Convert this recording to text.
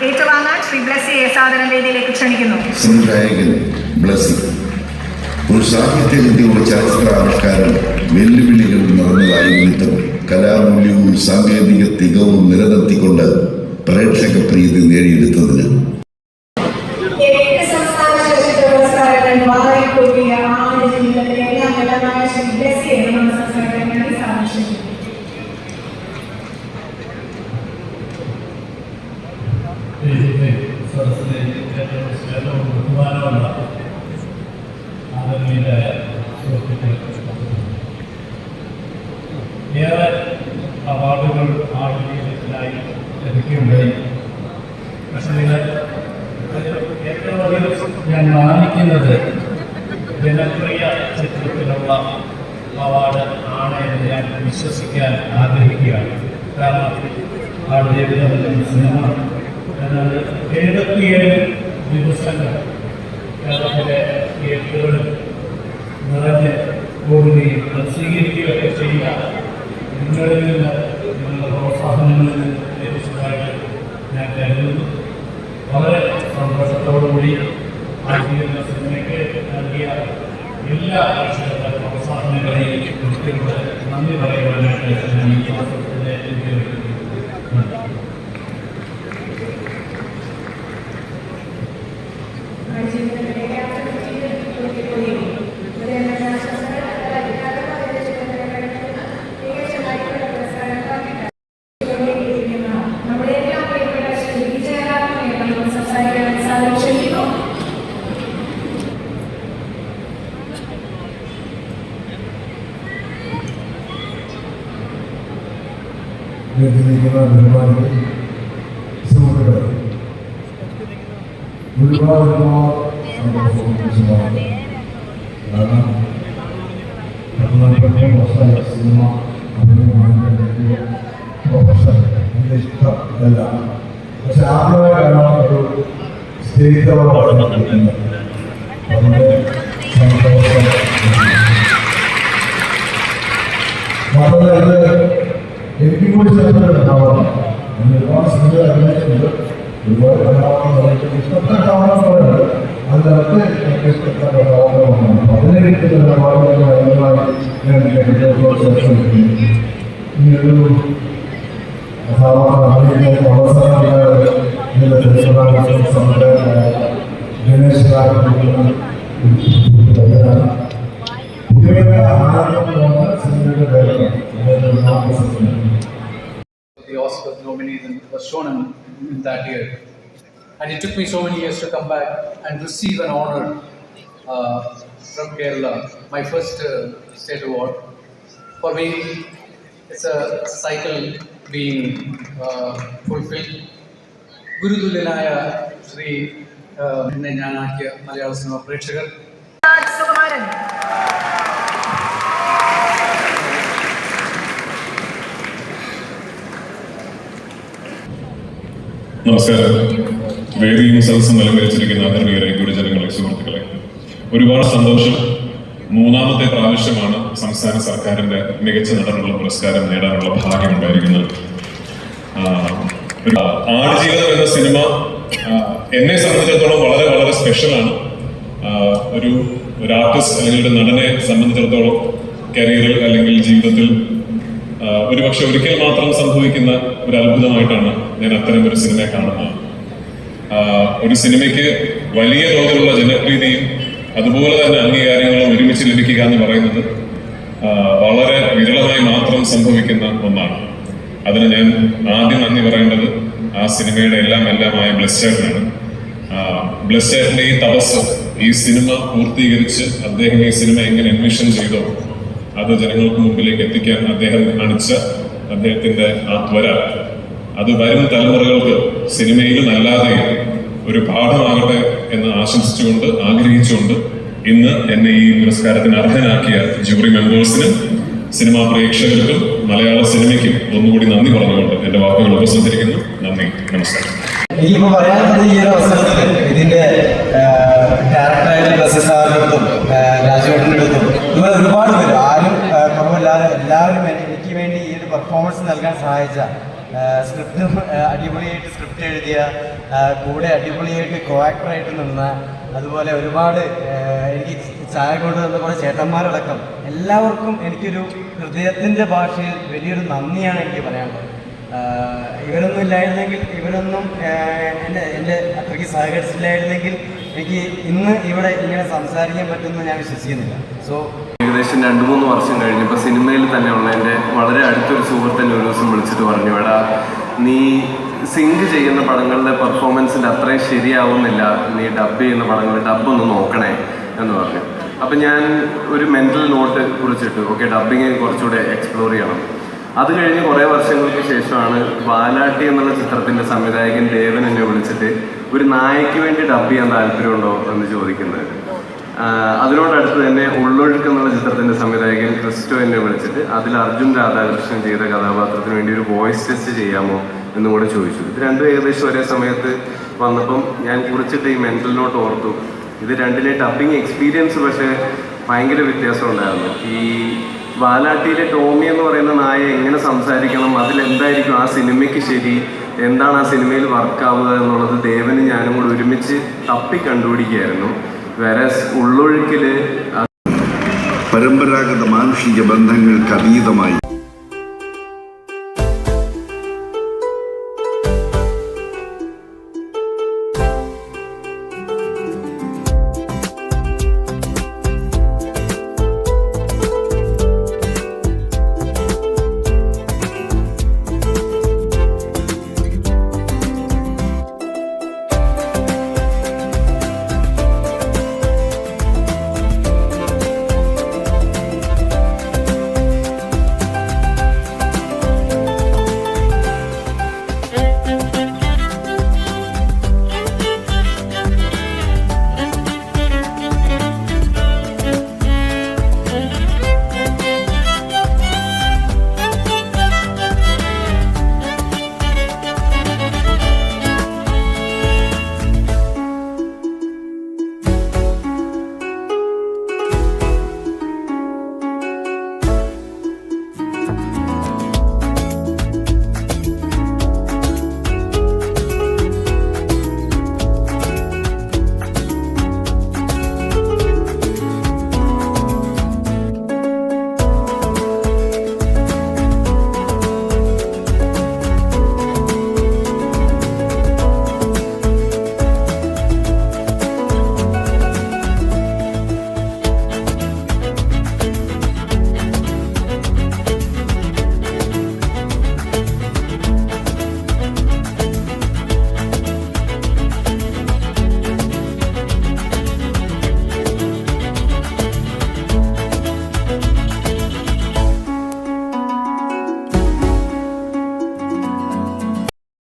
ഏറ്റുവാങ്ങാൻ ശ്രീ ബ്ലസ്സി സാധനം വേദിയിലേക്ക് ക്ഷണിക്കുന്നു. സംവിധായകൻ ബ്ലസ്സി ഒരു സാഹിത്യകൃതിയുടെ ചലച്ചിത്രാവിഷ്കാരം വെല്ലുവിളികൾ നിറഞ്ഞതായിരുന്നിട്ടും കലാമൂല്യവും സാങ്കേതിക തികവും നിലനിർത്തിക്കൊണ്ട് പ്രേക്ഷക പ്രീതി നേടിയെടുത്തതിന് ഏറെ അവാർഡുകൾ ആളുകളിലായി ലഭിക്കുകയുണ്ടായി. പക്ഷേ ഏറ്റവും അധികം ഞാൻ മാനിക്കുന്നത് ജനപ്രിയ ചിത്രത്തിനുള്ള അവാർഡ് ആണ് എന്ന് ഞാൻ വിശ്വസിക്കാൻ ആഗ്രഹിക്കുകയാണ്. കാരണം ആടുജീവിതം എന്ന സിനിമ എന്നാൽ 77 ദിവസങ്ങൾ കേരളത്തിലെ തിയേറ്ററുകളിൽ നിറഞ്ഞ് കൂടുകയും സ്വീകരിക്കുകയൊക്കെ ചെയ്യുക നിങ്ങളിൽ നിന്ന് നിങ്ങളുടെ പ്രോത്സാഹനങ്ങളിൽ നിന്ന് ലഭിച്ചതായിട്ട് ഞാൻ കരുതുന്നു. വളരെ സന്തോഷത്തോടുകൂടി ആദ്യ സിനിമയ്ക്ക് നൽകിയ എല്ലാ ആവശ്യങ്ങളുടെ പ്രോത്സാഹനങ്ങളെയും കൃത്യമായി നന്ദി പറയുവാനായിട്ട് ഞാൻ ഈ മാസത്തിൻ്റെ ഒരുപാട് സന്തോഷമാണ്. കാരണം 14 വർഷമായ സിനിമ അഭിനയമായിട്ട് പ്രൊഫഷൻ എൻ്റെ ഇഷ്ടമല്ല. പക്ഷെ ആദ്യമായിട്ടാണ് ഒരു സ്റ്റേജ് അവാർഡ് കിട്ടുന്നത്. അതിൻ്റെ സന്തോഷം മാത്രമല്ല എനിക്കും കൂടി ചേർന്നിട്ടുണ്ടാവാം. ഒരുപാട് സിനിമ അഭിനയിച്ചിട്ടുണ്ട്. ഒരുപാട് കഥാപാത്രങ്ങൾ ഇഷ്ടപ്പെട്ട കഥാപാത്രങ്ങളുണ്ട്. അതിനകത്ത് എനിക്ക് ഇഷ്ടപ്പെട്ട കഥാപാത്രമാണ്. അതിനെ കിട്ടുന്ന കഥാപാത്രങ്ങളായി ഞാൻ ഇനിയൊരു കഥാപാത്രം അഭിനയിക്കാൻ അവസരമുണ്ടായത് ഇതിൻ്റെ തിരുവനന്തപുരം സംവിധായകനായ ഗണേശ് രാഘവനാണ്. പുതിയ ആനന്ദമാണ് സിനിമയുടെ പേരാണ്. The Oscar nominees and was shown in that year. And it took me so many years to come back and receive an honor from Kerala, my first state award. For me, it's a cycle being fulfilled. Gurudulinaya Sri Nyanakya Malayalam Cinema Prekshakar. നമസ്കാരം. വേദിയും സദസ്സും അലങ്കരിച്ചിരിക്കുന്ന ആദരണീയരെ ഗുരുജനങ്ങളെ, സുഹൃത്തുക്കളെ, ഒരുപാട് സന്തോഷം. 3ാമത്തെ പ്രാവശ്യമാണ് സംസ്ഥാന സർക്കാരിന്റെ മികച്ച നടനുള്ള പുരസ്കാരം നേടാനുള്ള ഭാഗ്യം ഉണ്ടായിരിക്കുന്നത്. ആടുജീവിതം എന്ന സിനിമ എന്നെ സംബന്ധിച്ചിടത്തോളം വളരെ വളരെ സ്പെഷ്യലാണ്. ഒരു ആർട്ടിസ്റ്റ് അല്ലെങ്കിൽ ഒരു നടനെ സംബന്ധിച്ചിടത്തോളം കരിയറിൽ അല്ലെങ്കിൽ ജീവിതത്തിൽ ഒരുപക്ഷെ ഒരിക്കൽ മാത്രം സംഭവിക്കുന്ന ഒരു അത്ഭുതമായിട്ടാണ് ഞാൻ അത്തരം ഒരു സിനിമയെ കാണുന്നത്. ഒരു സിനിമയ്ക്ക് വലിയ തോതിലുള്ള ജനപ്രീതിയും അതുപോലെ തന്നെ അംഗീകാരങ്ങളും ഒരുമിച്ച് ലഭിക്കുക എന്ന് പറയുന്നത് വളരെ വിരളമായി മാത്രം സംഭവിക്കുന്ന ഒന്നാണ്. അതിന് ഞാൻ ആദ്യം നന്ദി പറയേണ്ടത് ആ സിനിമയുടെ എല്ലാമായ ബ്ലസ്സേട്ടനാണ്. ബ്ലസ്സേട്ടന്റെ ഈ തപസ്, ഈ സിനിമ പൂർത്തീകരിച്ച് അദ്ദേഹം ഈ സിനിമ എങ്ങനെ എൻവിഷൻ ചെയ്തോ അത് ജനങ്ങൾക്ക് മുമ്പിലേക്ക് എത്തിക്കാൻ അദ്ദേഹം കാണിച്ച അദ്ദേഹത്തിന്റെ ആ ത്വര, അത് വരും തലമുറകൾക്ക് സിനിമയിലും അല്ലാതെ ഒരു പാഠമാകട്ടെ എന്ന് ആശംസിച്ചുകൊണ്ട് ആഗ്രഹിച്ചുകൊണ്ട് ഇന്ന് എന്നെ ഈ പുരസ്കാരത്തിന് അർഹനാക്കിയ ജൂറി മെമ്പേഴ്സിനും സിനിമാ പ്രേക്ഷകർക്കും മലയാള സിനിമയ്ക്കും ഒന്നുകൂടി നന്ദി പറഞ്ഞുകൊണ്ട് എന്റെ വാക്കുകൾ ഉപസംഹരിക്കുന്നു. നന്ദി, നമസ്കാരം. എനിക്കിപ്പോ പറയാനുള്ളത് ഈ ഒരു അവസരത്തിൽ ഇതിന്റെ ഡയറക്ടറായിട്ട് ബ്ലസ്സി സാറിനടുത്തും രാജുവേട്ടൻ്റെ അടുത്തും ഇതുപോലെ ഒരുപാട് പേര്, ആരും കുറവില്ലാതെ എല്ലാവരും എനിക്ക് വേണ്ടി ഈ ഒരു പെർഫോമൻസ് നൽകാൻ സഹായിച്ച സ്ക്രിപ്റ്റും അടിപൊളിയായിട്ട് സ്ക്രിപ്റ്റ് എഴുതിയ, കൂടെ അടിപൊളിയായിട്ട് കോ ആക്ടറായിട്ട് നിന്ന, അതുപോലെ ഒരുപാട് എനിക്ക് ചായ കൊണ്ടുവന്ന കുറേ ചേട്ടന്മാരടക്കം എല്ലാവർക്കും എനിക്കൊരു ഹൃദയത്തിൻ്റെ ഭാഷയിൽ വലിയൊരു നന്ദിയാണ് എനിക്ക് പറയാനുള്ളത്. ഇവരൊന്നും ഇല്ലായിരുന്നെങ്കിൽ, ഇവരൊന്നും എൻ്റെ അത്രയ്ക്ക് സഹകരിച്ചില്ലായിരുന്നെങ്കിൽ എനിക്ക് ഇന്ന് ഇവിടെ ഇങ്ങനെ സംസാരിക്കാൻ പറ്റുമെന്ന് ഞാൻ വിശ്വസിക്കുന്നില്ല. സോ ഏകദേശം 2-3 വർഷം കഴിഞ്ഞപ്പോൾ സിനിമയിൽ തന്നെയുള്ള എൻ്റെ വളരെ അടുത്തൊരു സുഹൃത്തിൻ്റെ ഒരു ദിവസം വിളിച്ചിട്ട് പറഞ്ഞു, എടാ നീ സിങ്ക് ചെയ്യുന്ന പടങ്ങളുടെ പെർഫോമൻസിൻ്റെ അത്രയും ശരിയാവുന്നില്ല, നീ ഡബ് ചെയ്യുന്ന പടങ്ങൾ ഡബ്ബൊന്ന് നോക്കണേ എന്ന് പറഞ്ഞു. അപ്പം ഞാൻ ഒരു മെൻ്റൽ നോട്ട് കുറിച്ചിട്ട് ഓക്കെ ഡബ്ബിങ് കുറച്ചുകൂടെ എക്സ്പ്ലോർ ചെയ്യണം. അത് കഴിഞ്ഞ് കുറേ വർഷങ്ങൾക്ക് ശേഷമാണ് വാലാട്ടി എന്നുള്ള ചിത്രത്തിൻ്റെ സംവിധായകൻ ദേവൻ എന്നെ വിളിച്ചിട്ട് ഒരു നായയ്ക്ക് വേണ്ടി ഡബ് ചെയ്യാൻ താല്പര്യമുണ്ടോ എന്ന് ചോദിക്കുന്നത്. അതിനോടടുത്ത് തന്നെ ഉള്ളൊഴുക്ക് എന്നുള്ള ചിത്രത്തിൻ്റെ സംവിധായകൻ ക്രിസ്റ്റോ എന്നെ വിളിച്ചിട്ട് അതിൽ അർജുൻ രാധാകൃഷ്ണൻ ചെയ്ത കഥാപാത്രത്തിന് വേണ്ടി ഒരു വോയിസ് ടെസ്റ്റ് ചെയ്യാമോ എന്നും കൂടെ ചോദിച്ചു. ഇത് രണ്ടും ഏകദേശം ഒരേ സമയത്ത് വന്നപ്പം ഞാൻ കുറിച്ചിട്ട് ഈ മെൻ്റൽ നോട്ട് ഓർത്തു. ഇത് രണ്ടിലെ ഡബ്ബിങ് എക്സ്പീരിയൻസ് പക്ഷേ ഭയങ്കര വ്യത്യാസം ഉണ്ടായിരുന്നു. ഈ വാലാട്ടിയിലെ ടോമി എന്ന് പറയുന്ന നായ എങ്ങനെ സംസാരിക്കണം, അതിലെന്തായിരിക്കും ആ സിനിമയ്ക്ക് ശരി, എന്താണ് ആ സിനിമയിൽ വർക്കാവുക എന്നുള്ളത് ദേവനും ഞാനും കൂടെ ഒരുമിച്ച് തപ്പി കണ്ടുപിടിക്കുകയായിരുന്നു. വേറെ ഉള്ളൊഴുക്കിൽ പരമ്പരാഗത മാനുഷിക ബന്ധങ്ങൾക്ക് അതീതമായി